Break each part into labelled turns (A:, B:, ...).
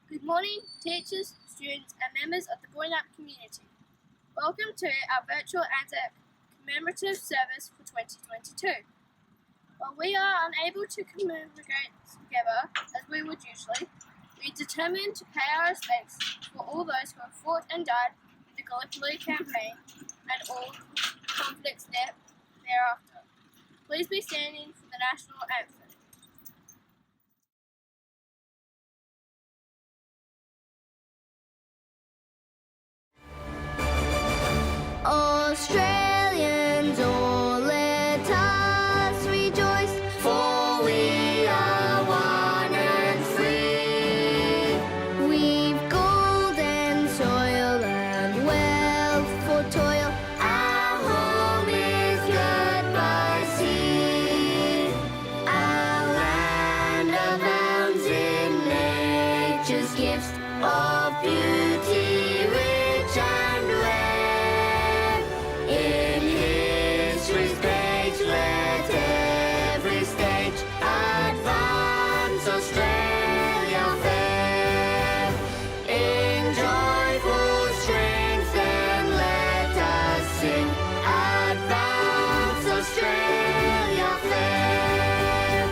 A: Good morning, teachers, students and members of the Growing Up community. Welcome to our virtual ANZAC commemorative service for 2022. While we are unable to commemorate together as we would usually, we are determined to pay our respects for all those who have fought and died in the Gallipoli campaign and all conflicts thereafter. Please be standing for the national anthem.
B: Australians, all let us rejoice, for we are one and free. We've golden soil and wealth for toil. Our home is girt by sea. Our land abounds in nature's gifts of beauty, rich and rare. In history's page, let every stage advance Australia fair. In joyful strength then let us sing, advance Australia fair.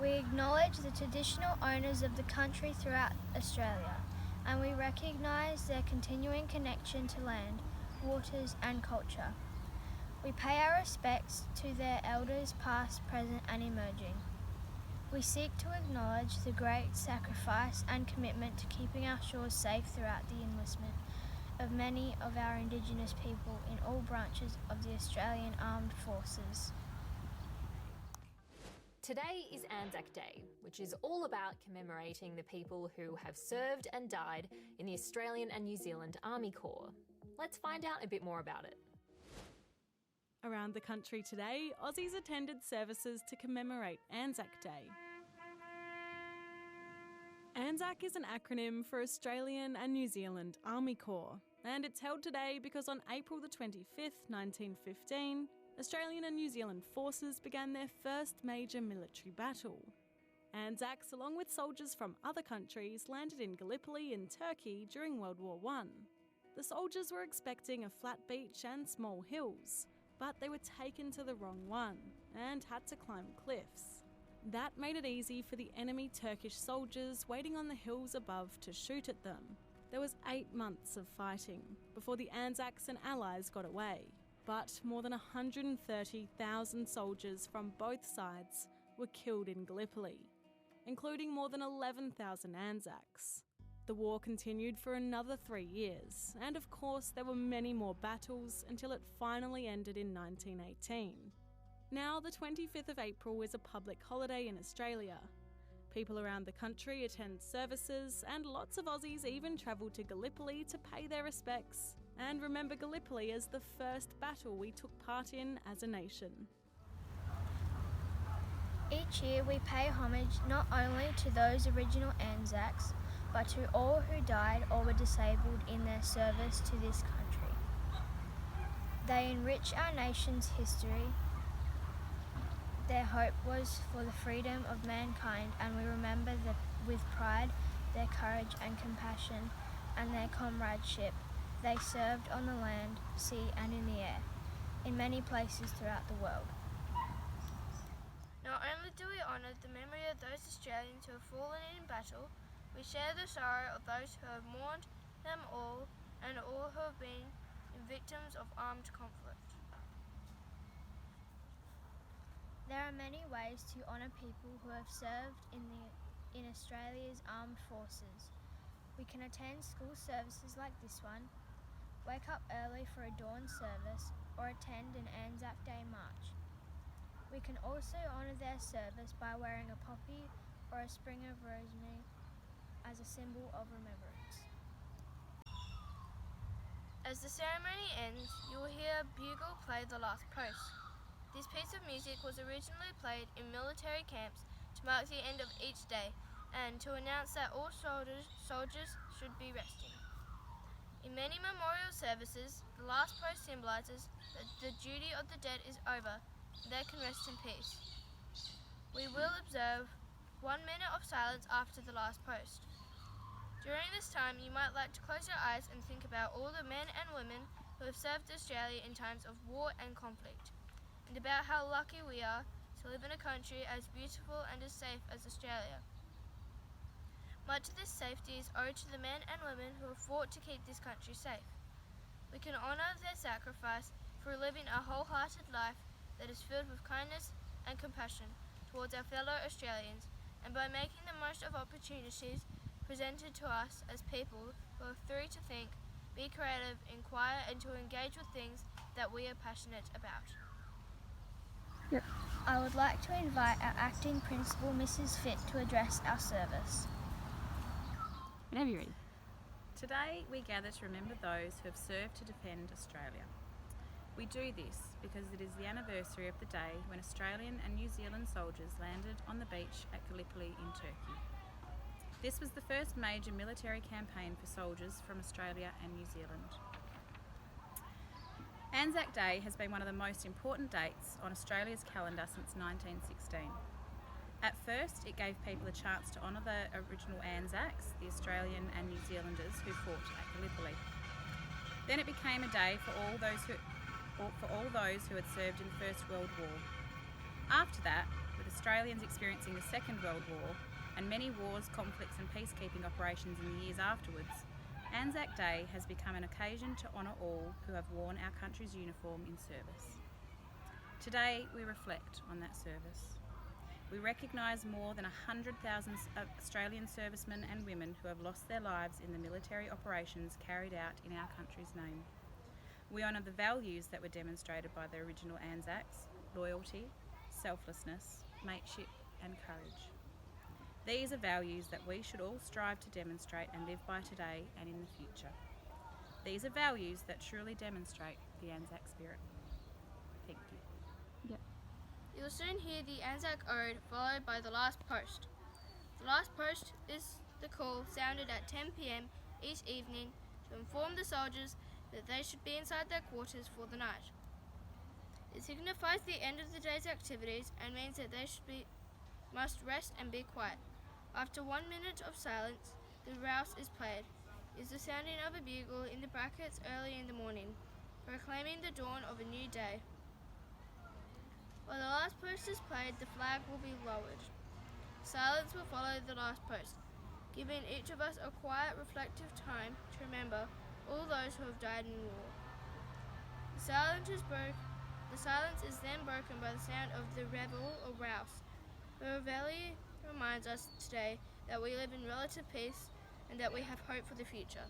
B: We acknowledge the traditional owners of the country throughout Australia, and we recognise their continuing connection to land, waters and culture. We pay our respects to their elders past, present and emerging. We seek to acknowledge the great sacrifice and commitment to keeping our shores safe throughout the enlistment of many of our Indigenous people in all branches of the Australian Armed Forces.
C: Today is ANZAC Day, which is all about commemorating the people who have served and died in the Australian and New Zealand Army Corps. Let's find out a bit more about it.
D: Around the country today, Aussies attended services to commemorate ANZAC Day. ANZAC is an acronym for Australian and New Zealand Army Corps, and it's held today because on April the 25th, 1915, Australian and New Zealand forces began their first major military battle. ANZACs, along with soldiers from other countries, landed in Gallipoli in Turkey during World War I. The soldiers were expecting a flat beach and small hills, but they were taken to the wrong one and had to climb cliffs. That made it easy for the enemy Turkish soldiers waiting on the hills above to shoot at them. There was 8 months of fighting before the ANZACs and Allies got away. But more than 130,000 soldiers from both sides were killed in Gallipoli, including more than 11,000 ANZACs. The war continued for another 3 years, and of course there were many more battles until it finally ended in 1918. Now the 25th of April is a public holiday in Australia. People around the country attend services, and lots of Aussies even travel to Gallipoli to pay their respects and remember Gallipoli as the first battle we took part in as a nation.
B: Each year we pay homage not only to those original ANZACs, but to all who died or were disabled in their service to this country. They enrich our nation's history. Their hope was for the freedom of mankind, and we remember with pride their courage and compassion and their comradeship. They served on the land, sea and in the air, in many places throughout the world.
A: Not only do we honour the memory of those Australians who have fallen in battle, we share the sorrow of those who have mourned them all and all who have been victims of armed conflict.
B: There are many ways to honour people who have served in Australia's armed forces. We can attend school services like this one, wake up early for a dawn service, or attend an ANZAC Day march. We can also honour their service by wearing a poppy or a sprig of rosemary as a symbol of remembrance.
A: As the ceremony ends, you will hear a bugle play the last post. This piece of music was originally played in military camps to mark the end of each day and to announce that all soldiers should be resting. In many memorial services, the last post symbolises that the duty of the dead is over
B: they can rest in peace. We will observe 1 minute of silence after the last post. During this time, you might like to close your eyes and think about all the men and women who have served Australia in times of war and conflict, and about how lucky we are to live in a country as beautiful and as safe as Australia. Much of this safety is owed to the men and women who have fought to keep this country safe. We can honour their sacrifice through living a wholehearted life that is filled with kindness and compassion towards our fellow Australians, and by making the most of opportunities presented to us as people who are free to think, be creative, inquire, and to engage with things that we are passionate about. I would like to invite our Acting Principal, Mrs. Fitt, to address our service.
E: Whenever you're ready. Today we gather to remember those who have served to defend Australia. We do this because it is the anniversary of the day when Australian and New Zealand soldiers landed on the beach at Gallipoli in Turkey. This was the first major military campaign for soldiers from Australia and New Zealand. ANZAC Day has been one of the most important dates on Australia's calendar since 1916. At first, it gave people a chance to honour the original ANZACs, the Australian and New Zealanders who fought at Gallipoli. Then it became a day for all those who had served in the First World War. After that, with Australians experiencing the Second World War and many wars, conflicts and peacekeeping operations in the years afterwards, ANZAC Day has become an occasion to honour all who have worn our country's uniform in service. Today we reflect on that service. We recognise more than 100,000 Australian servicemen and women who have lost their lives in the military operations carried out in our country's name. We honour the values that were demonstrated by the original ANZACs: loyalty, selflessness, mateship and courage. These are values that we should all strive to demonstrate and live by today and in the future. These are values that truly demonstrate the ANZAC spirit. Thank you.
B: You'll soon hear the ANZAC Ode followed by the last post. The last post is the call sounded at 10 p.m. each evening to inform the soldiers that they should be inside their quarters for the night. It signifies the end of the day's activities and means that they must rest and be quiet. After 1 minute of silence, the rouse is played. Is the sounding of a bugle in the brackets early in the morning, proclaiming the dawn of a new day. While the last post is played, the flag will be lowered. Silence will follow the last post, giving each of us a quiet, reflective time to remember all those who have died in war. The silence is then broken by the sound of the revel or rouse. The reveille reminds us today that we live in relative peace and that we have hope for the future.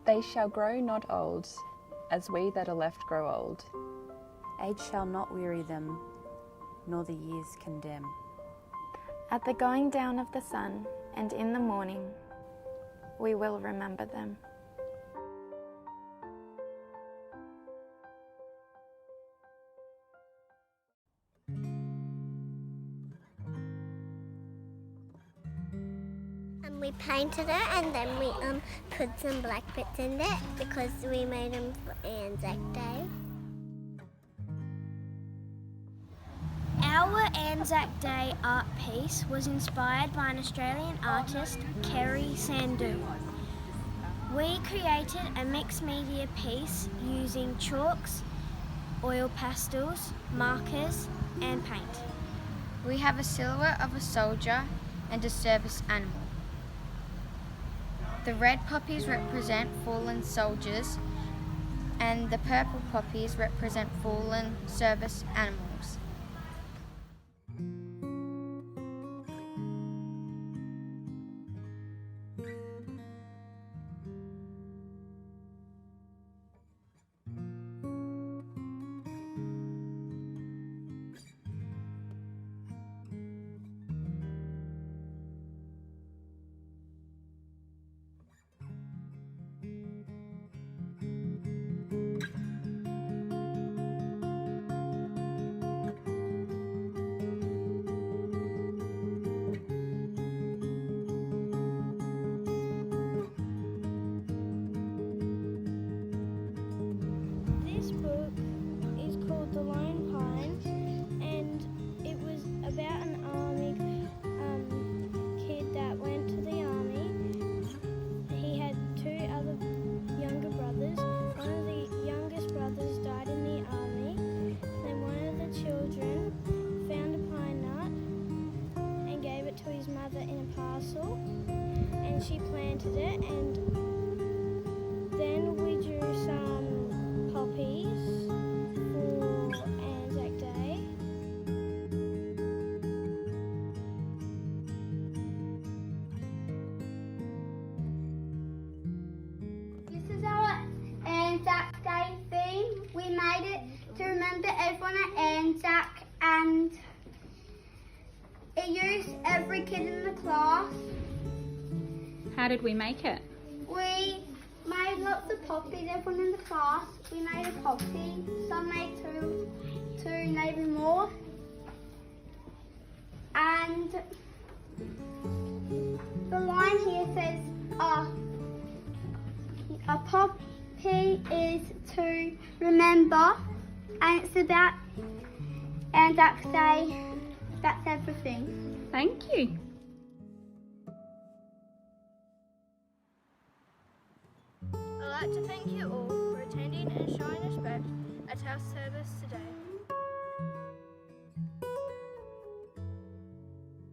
F: They shall grow not old, as we that are left grow old.
G: Age shall not weary them, nor the years condemn.
H: At the going down of the sun and in the morning, we will remember them.
I: We painted it and then we put some black bits in it because we made them for ANZAC Day.
B: Our ANZAC Day art piece was inspired by an Australian artist, Kerry Sandu. We created a mixed media piece using chalks, oil pastels, markers and paint.
J: We have a silhouette of a soldier and a service animal. The red poppies represent fallen soldiers and the purple poppies represent fallen service animals.
B: This book is called The Lone Pine, and it was about an army kid that went to the army. He had two other younger brothers. One of the youngest brothers died in the army. Then one of the children found a pine nut and gave it to his mother in a parcel, and she planted it, and then we drew some poppies for ANZAC Day.
I: This is our ANZAC Day theme. We made it to remember everyone at ANZAC, and it used every kid in the class.
E: How did we make it?
I: We made lots of poppies, everyone in the class. We made a poppy, some made two, maybe more. And the line here says, a poppy is to remember, and it's about ANZAC Day. That's everything.
E: Thank you.
B: I'd like to thank you all for attending and showing respect at our service today.